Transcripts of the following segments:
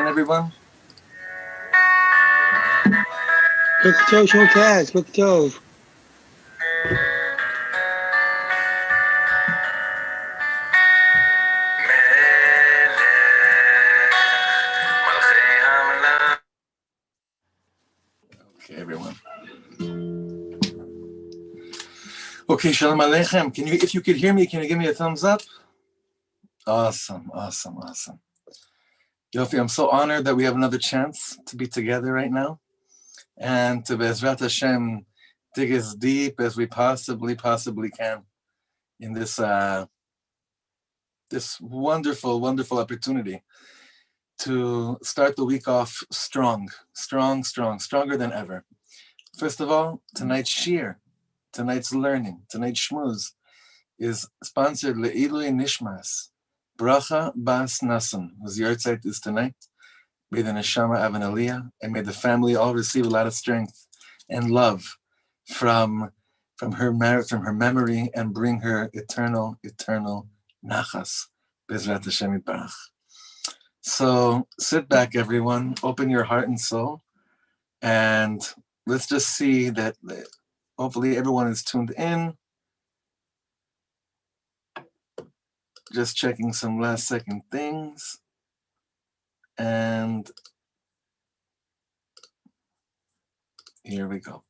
everyone? Rav Shlomo Katz, Book Tov. Okay, everyone. Okay, Shalom Aleichem. If you could hear me, can you give me a thumbs up? Awesome. Yofi, I'm so honored that we have another chance to be together right now and to Be'ezrat Hashem dig as deep as we possibly can in this this wonderful opportunity to start the week off stronger than ever. First of all, tonight's shiur, tonight's learning, tonight's shmuz is sponsored Le'ilui Nishmas, Bracha Bas Nosson, whose yahrzeit is tonight. May the neshama have an aliyah, and may the family all receive a lot of strength and love from her memory, and bring her eternal nachas. Bezrat Hashem Yitbarach. So sit back, everyone, open your heart and soul, and let's just see that hopefully everyone is tuned in. Just checking some last second things. And here we go.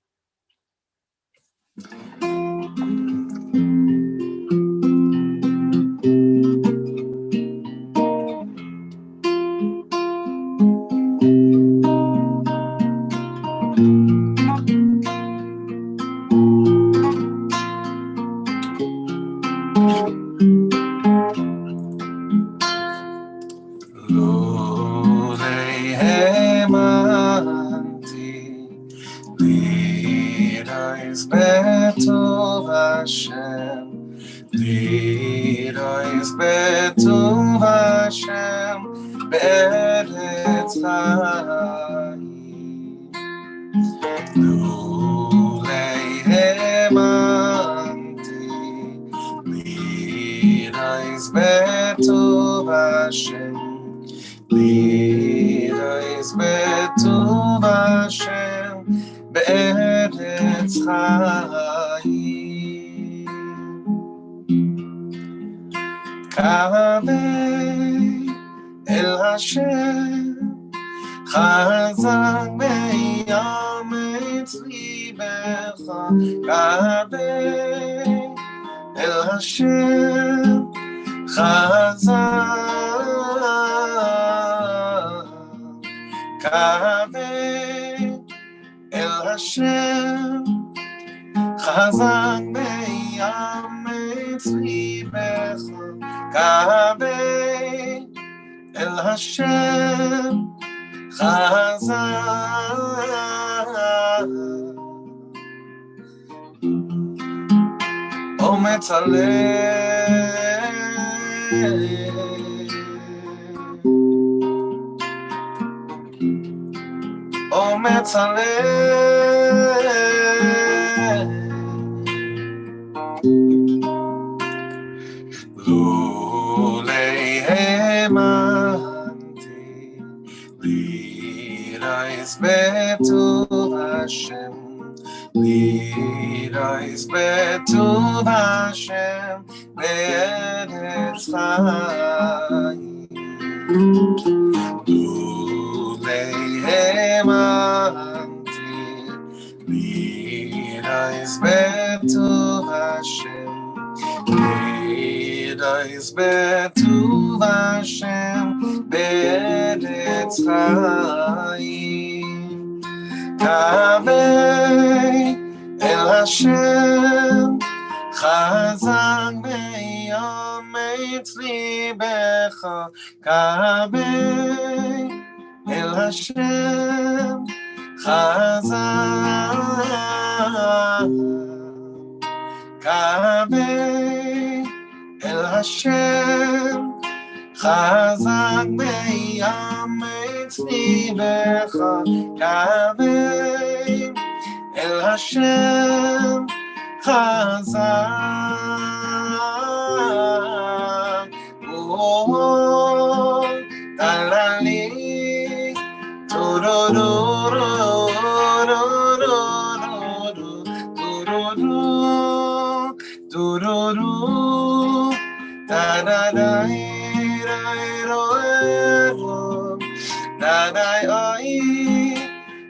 Tanai oi,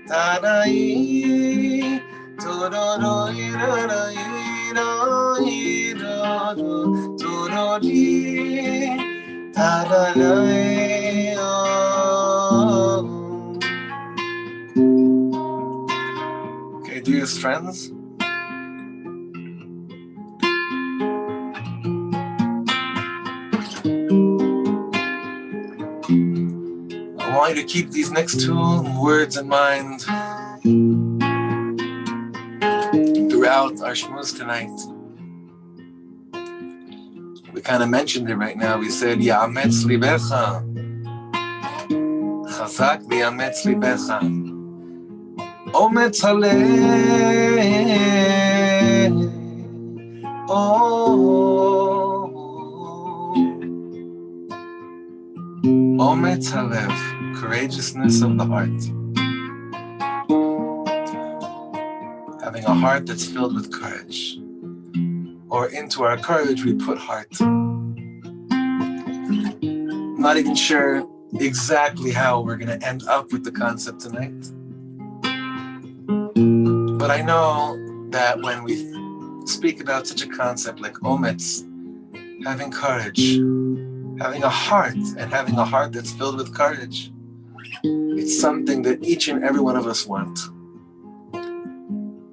Tanai, Tururu, Iruru, Iru, Tururi, Tanai oi. Okay, dearest friends, I want you to keep these next two words in mind throughout our shmuz tonight. We kind of mentioned it right now. We said, Ya'ametz libecha, chazak v'yametz libecha, ometz halev, ometz halev, courageousness of the heart. Having a heart that's filled with courage. Or into our courage we put heart. I'm not even sure exactly how we're going to end up with the concept tonight. But I know that when we speak about such a concept like ometz, having courage, having a heart, and having a heart that's filled with courage, it's something that each and every one of us want.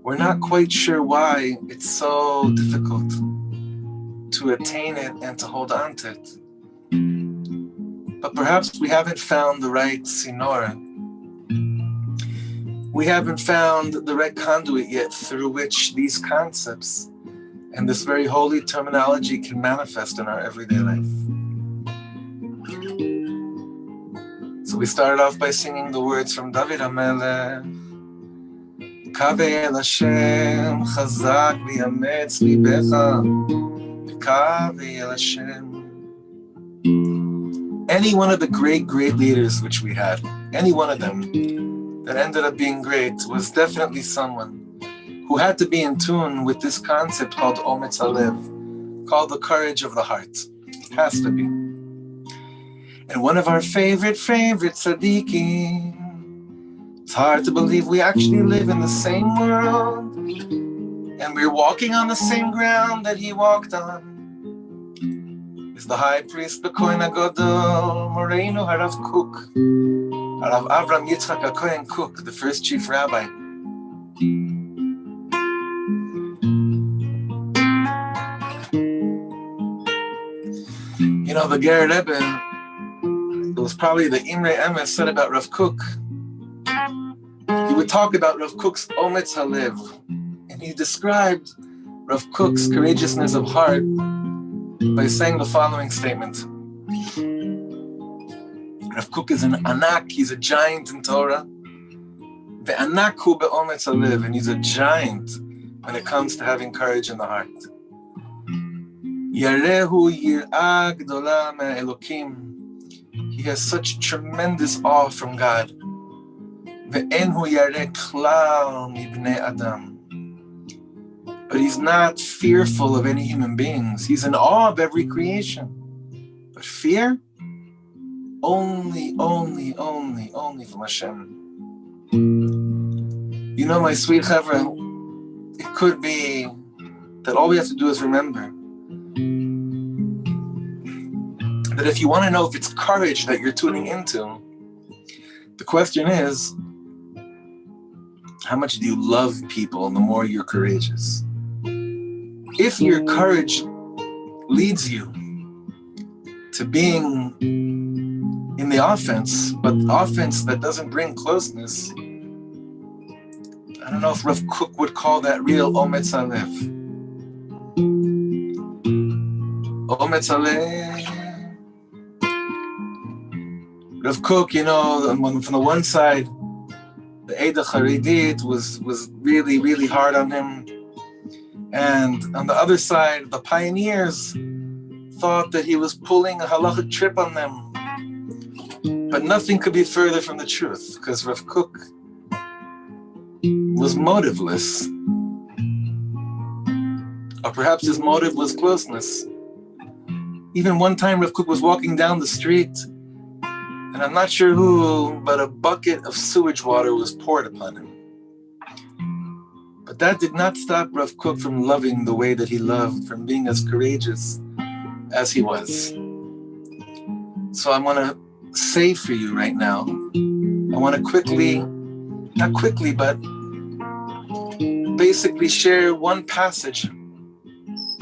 We're not quite sure why it's so difficult to attain it and to hold on to it. But perhaps we haven't found the right sinor. We haven't found the right conduit yet through which these concepts and this very holy terminology can manifest in our everyday life. So we started off by singing the words from David HaMelech. Kaveh el Hashem, chazak v'yametz libecha. Kaveh el Hashem. Any one of the great leaders which we had, any one of them that ended up being great was definitely someone who had to be in tune with this concept called ometz halev, called the courage of the heart. It has to be. And one of our favorite tzaddikim, it's hard to believe we actually live in the same world and we're walking on the same ground that he walked on. Is the high priest, the Kohen HaGadol, Moreinu Harav Kook, Harav Avram Yitzchak HaKohen Kook, the first chief rabbi. You know, the Ger Rebbe, it was probably the Imre Emes said about Rav Kook. He would talk about Rav Kook's ometz halev, and he described Rav Kook's courageousness of heart by saying the following statement. Rav Kook is an anak, he's a giant in Torah. Ve'anak hu be'ometz halev, and he's a giant when it comes to having courage in the heart. Yarehu yir'ah gdola me'elokim. He has such tremendous awe from God. Ve'enhu yareh klal mibnei adam. But he's not fearful of any human beings. He's in awe of every creation. But fear? Only from Hashem. You know, my sweet Chavra, it could be that all we have to do is remember that if you want to know if it's courage that you're tuning into, the question is, how much do you love people the more you're courageous? If your courage leads you to being in the offense, but offense that doesn't bring closeness, I don't know if Rav Kook would call that real ometz halev. Ometz halev. Rav Kook, you know, from the one side, the Eidah Charedit was really hard on him. And on the other side, the pioneers thought that he was pulling a halachic trip on them. But nothing could be further from the truth, because Rav Kook was motiveless. Or perhaps his motive was closeness. Even one time Rav Kook was walking down the street, And I'm not sure who, but a bucket of sewage water was poured upon him. But that did not stop Rav Kook from loving the way that he loved, from being as courageous as he was. So I want to say for you right now, I want to not quickly, but basically share one passage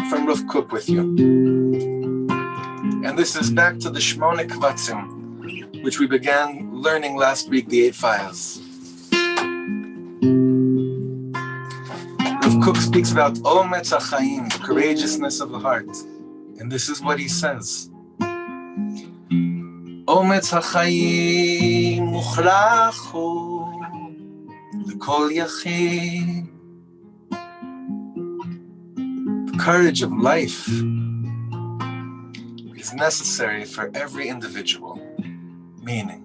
from Rav Kook with you. And this is back to the Shmone Kvatzim, which we began learning last week, the 8 files. Rav Kook speaks about Ometz HaChaim, the courageousness of the heart. And this is what he says. Ometz HaChaim mukhrach hu l'kol yachid. The courage of life is necessary for every individual. Meaning,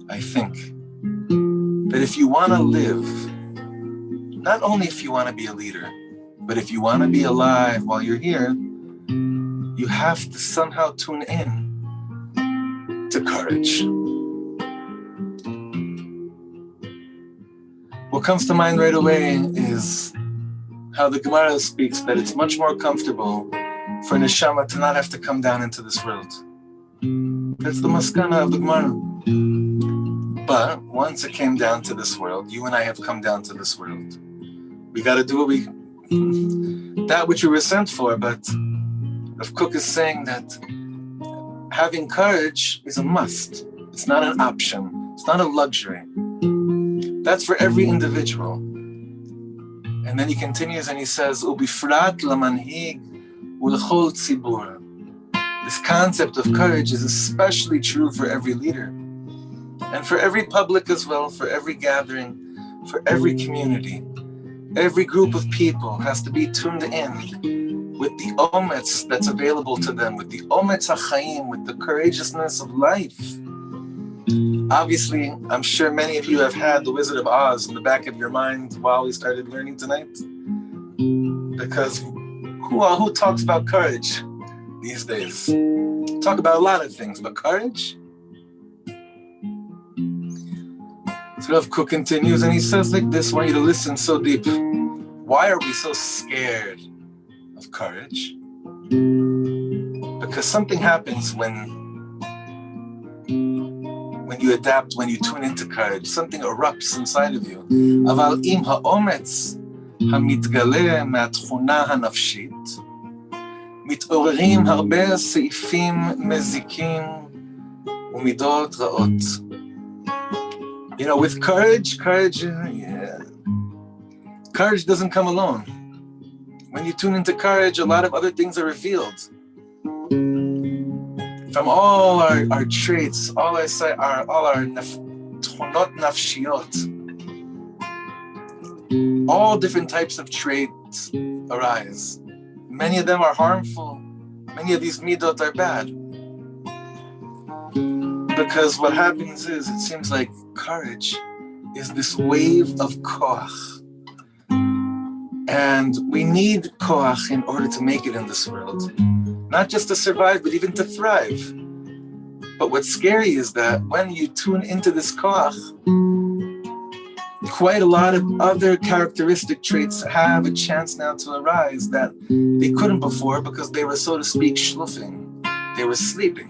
I think that if you want to live, not only if you want to be a leader, but if you want to be alive while you're here, you have to somehow tune in to courage. What comes to mind right away is how the Gemara speaks that it's much more comfortable for neshama to not have to come down into this world. That's the maskana of the Gemara. But once it came down to this world, you and I have come down to this world. We got to do that which we were sent for. But Rav Kook is saying that having courage is a must. It's not an option. It's not a luxury. That's for every individual. And then he continues and he says, "Ubifrat lamanhig ulechol tzibur." This concept of courage is especially true for every leader, and for every public as well, for every gathering, for every community. Every group of people has to be tuned in with the ometz that's available to them, with the ometz hachaim, with the courageousness of life. Obviously, I'm sure many of you have had the Wizard of Oz in the back of your mind while we started learning tonight. Because who talks about courage these days? Talk about a lot of things, but courage? So Rav Kook continues and he says like this, I want you to listen so deep. Why are we so scared of courage? Because something happens when you adapt, when you tune into courage. Something erupts inside of you. Aval im ha'ometz hamitgale מהתכונה הנפשית מתעוררים הרבה סעיפים מזיקים ומידות רעות. You know, with courage doesn't come alone. When you tune into courage, a lot of other things are revealed. From all our traits, all our tchonot nafshiyot, all different types of traits arise. Many of them are harmful. Many of these midot are bad. Because what happens is, it seems like courage is this wave of koach. And we need koach in order to make it in this world. Not just to survive, but even to thrive. But what's scary is that when you tune into this koach, quite a lot of other characteristic traits have a chance now to arise that they couldn't before because they were, so to speak, shluffing. They were sleeping.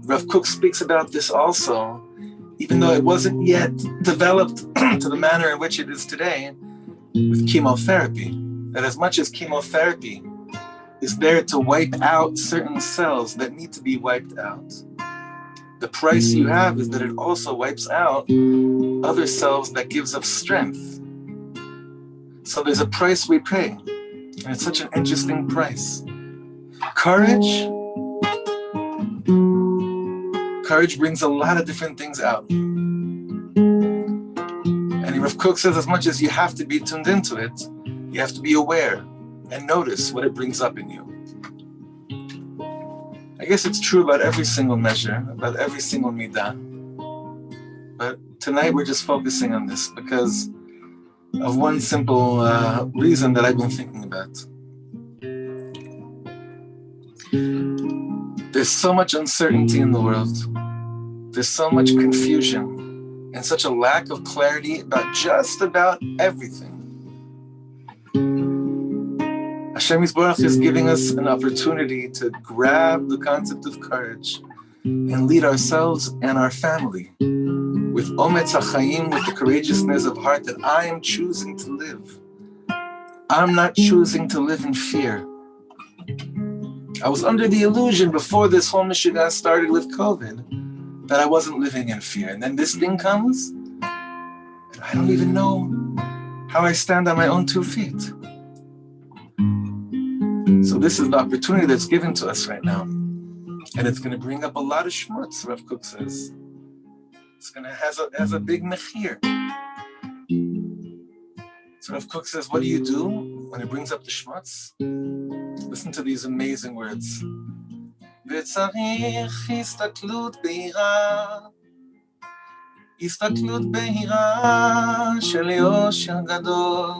Rav Kook speaks about this also, even though it wasn't yet developed to the manner in which it is today with chemotherapy. That as much as chemotherapy is there to wipe out certain cells that need to be wiped out, the price you have is that it also wipes out other cells that gives us strength. So there's a price we pay, and it's such an interesting price. Courage brings a lot of different things out. And Rav Kook says as much as you have to be tuned into it, you have to be aware and notice what it brings up in you. I guess it's true about every single measure, about every single midah. But tonight we're just focusing on this because of one simple reason that I've been thinking about. There's so much uncertainty in the world. There's so much confusion and such a lack of clarity about just about everything. Hashem Yisborach is giving us an opportunity to grab the concept of courage and lead ourselves and our family with ometz hachayim, with the courageousness of heart that I am choosing to live. I'm not choosing to live in fear. I was under the illusion before this whole mishigas started with COVID that I wasn't living in fear. And then this thing comes, and I don't even know how I stand on my own 2 feet. So this is the opportunity that's given to us right now. And it's going to bring up a lot of shmutz, Rav Kook says. It's going to has a big mechir. So Rav Kook says, what do you do when it brings up the shmutz? Listen to these amazing words. וצריך הסתכלות בהירה, הסתכלות בהירה של יושר גדול,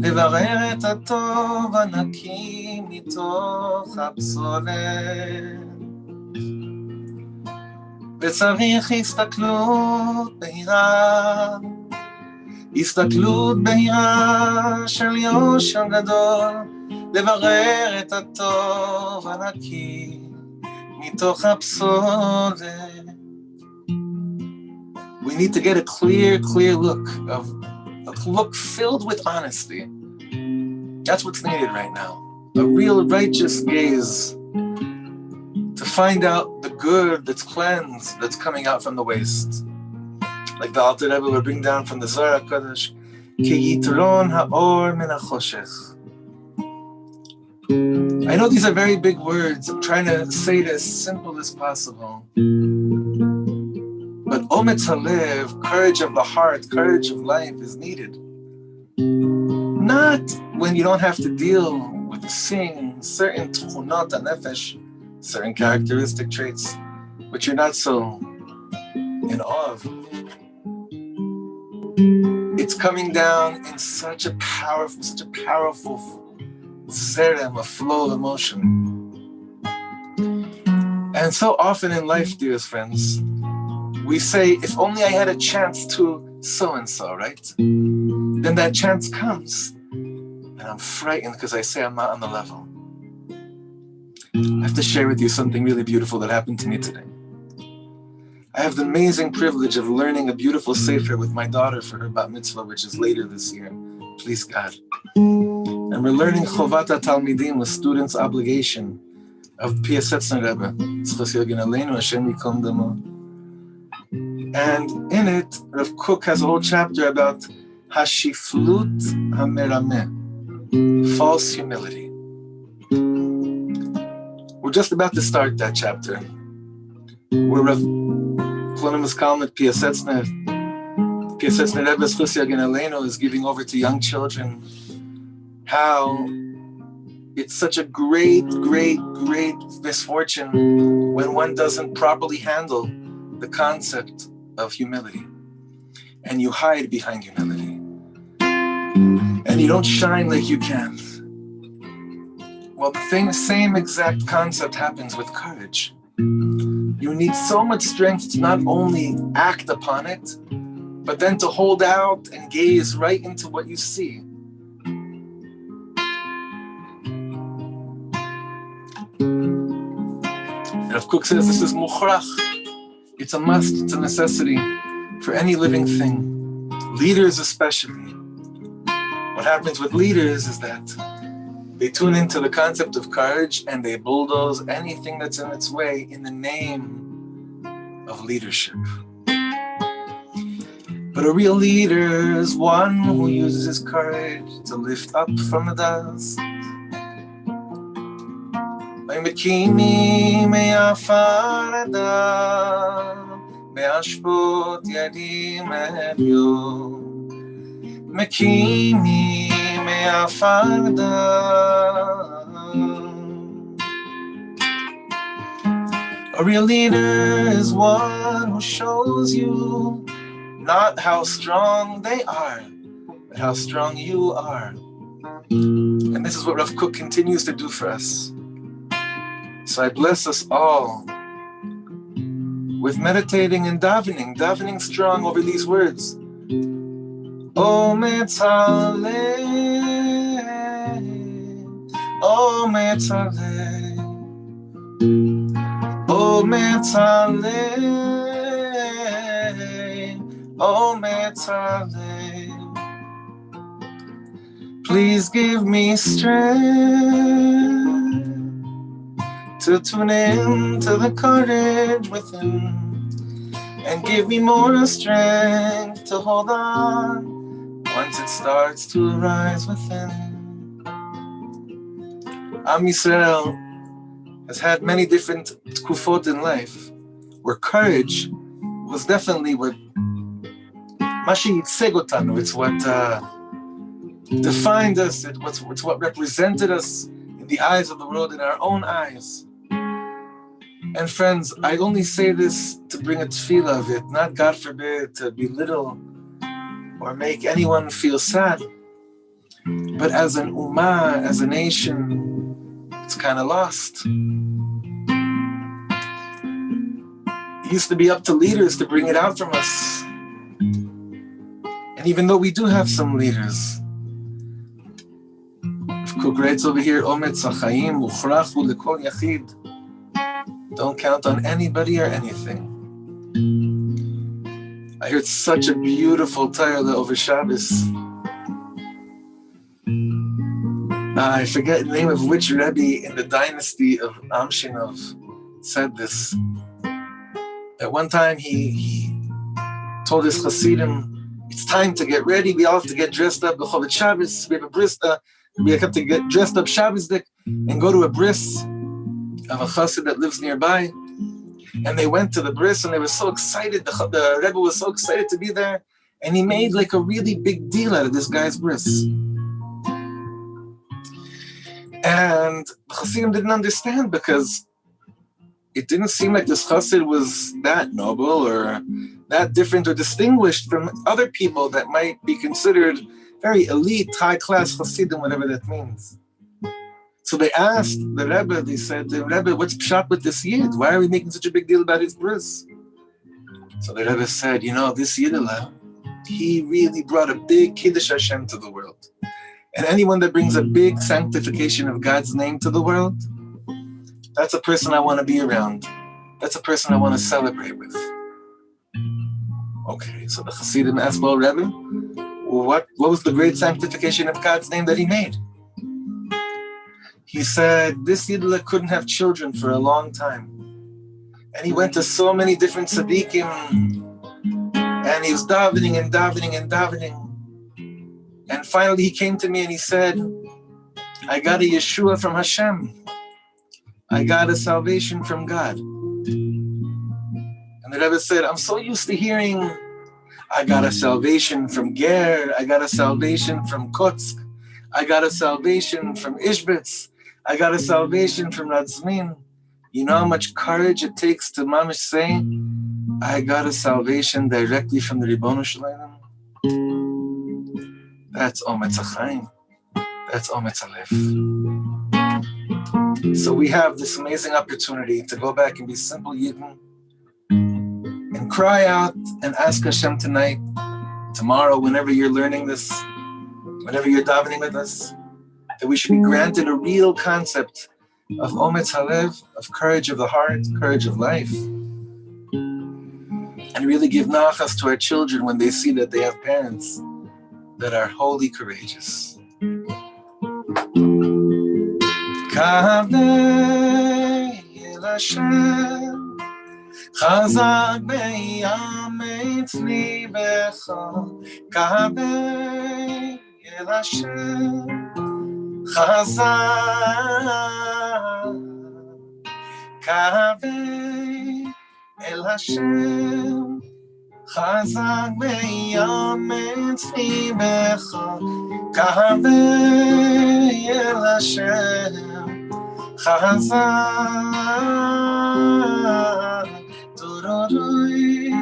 לברר את הטוב הנקי מתוך הפסולת. וצריך הסתכלות בהירה, הסתכלות בהירה של יושר גדול, לברר את הטוב הנקי מתוך הפסולת. We need to get a clear look of a look filled with honesty. That's what's needed right now. A real righteous gaze to find out the good that's cleansed, that's coming out from the waste. Like the Alter Rebbe would bring down from the Zohar HaKadosh, Ki yitron ha'or min ha'choshech. I know these are very big words. I'm trying to say it as simple as possible. But ometz halev, courage of the heart, courage of life is needed. Not when you don't have to deal with seeing certain tchunot hanefesh, certain characteristic traits, which you're not so in awe of. It's coming down in such a powerful zerem, a flow of emotion. And so often in life, dearest friends, we say, if only I had a chance to so-and-so, right? Then that chance comes. And I'm frightened because I say I'm not on the level. I have to share with you something really beautiful that happened to me today. I have the amazing privilege of learning a beautiful sefer with my daughter for her bat mitzvah, which is later this year. Please God. And we're learning Chovat HaTalmidim, the student's obligation of Piasetzner Rebbe. Hashem Yikom Damo. And in it, Rav Kook has a whole chapter about Hashiflut HaMerameh, false humility. We're just about to start that chapter, where Rav Shlomo Katz Piasetzner Rebbe's Chus Yagen Aleinu is giving over to young children how it's such a great misfortune when one doesn't properly handle the concept of humility, and you hide behind humility, and you don't shine like you can. Well, the same exact concept happens with courage. You need so much strength to not only act upon it, but then to hold out and gaze right into what you see. Rav Kook says this is mukhrach. It's a must, it's a necessity for any living thing, leaders especially. What happens with leaders is that they tune into the concept of courage and they bulldoze anything that's in its way in the name of leadership. But a real leader is one who uses his courage to lift up from the dust. בהשפות ידים עליון, מקימי מעפר דם. A real leader is one who shows you not how strong they are, but how strong you are. And this is what Rav Kook continues to do for us. So I bless us all with meditating and davening strong over these words. O Metzaleh, O Metzaleh, O Metzaleh, O Metzaleh. Please give me strength to tune in to the courage within, and give me more strength to hold on once it starts to arise within. Am Yisrael has had many different tkufot in life where courage was definitely what Mashi Yitzeg Otanu. It's what defined us. It's what represented us in the eyes of the world, in our own eyes. And friends, I only say this to bring a tefillah of it, not, God forbid, to belittle or make anyone feel sad. But as an ummah, as a nation, it's kind of lost. It used to be up to leaders to bring it out from us. And even though we do have some leaders, Kugrates over here, Ometz HaChaim, Uchrachu L'Kol Yachid. Don't count on anybody or anything. I heard such a beautiful Torah over Shabbos. I forget the name of which Rebbe in the dynasty of Amshinov said this. At one time he told his Hasidim, it's time to get ready. We all have to get dressed up. B'Chovet Shabbos, we have a bris. We have to get dressed up Shabbosdik and go to a bris of a chassid that lives nearby. And they went to the bris and they were so excited. The Rebbe was so excited to be there. And he made like a really big deal out of this guy's bris. And the chassidim didn't understand because it didn't seem like this chassid was that noble or that different or distinguished from other people that might be considered very elite, high-class chassidim, whatever that means. So they asked the Rebbe, they said, Rebbe, what's pshat with this Yid? Why are we making such a big deal about his bris? So the Rebbe said, this Yidela, he really brought a big Kiddush Hashem to the world. And anyone that brings a big sanctification of God's name to the world, that's a person I want to be around. That's a person I want to celebrate with. Okay, so the Hasidim asked, well, Rebbe, what was the great sanctification of God's name that he made? He said, this Yidla couldn't have children for a long time. And he went to so many different tzaddikim, and he was davening and davening and davening. And finally he came to me and he said, I got a Yeshua from Hashem. I got a salvation from God. And the Rebbe said, I'm so used to hearing, I got a salvation from Ger, I got a salvation from Kotsk, I got a salvation from Ishbitz, I got a salvation from Radzmin. You know how much courage it takes to mamish say, I got a salvation directly from the Ribono Shalom? That's Ometz HaChaim. That's Ometz HaLev. So we have this amazing opportunity to go back and be simple Yidden and cry out and ask Hashem tonight, tomorrow, whenever you're learning this, whenever you're davening with us, that we should be granted a real concept of Ometz HaLev, of courage of the heart, courage of life, and really give nachas to our children when they see that they have parents that are wholly courageous. Kaveh el Hashem, chazak be'yametz libecha. Kaveh el Hashem, chazak. Kaveh el Hashem, chazak be'yametz libecha. Kaveh el Hashem, chazak. Tururui,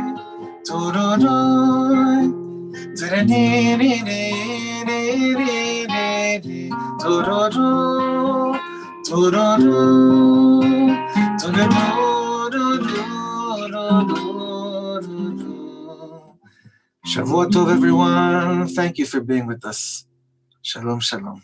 tururui, tururui, tururui, tururui. Shavua Tov, everyone. Thank you for being with us. Shalom, shalom.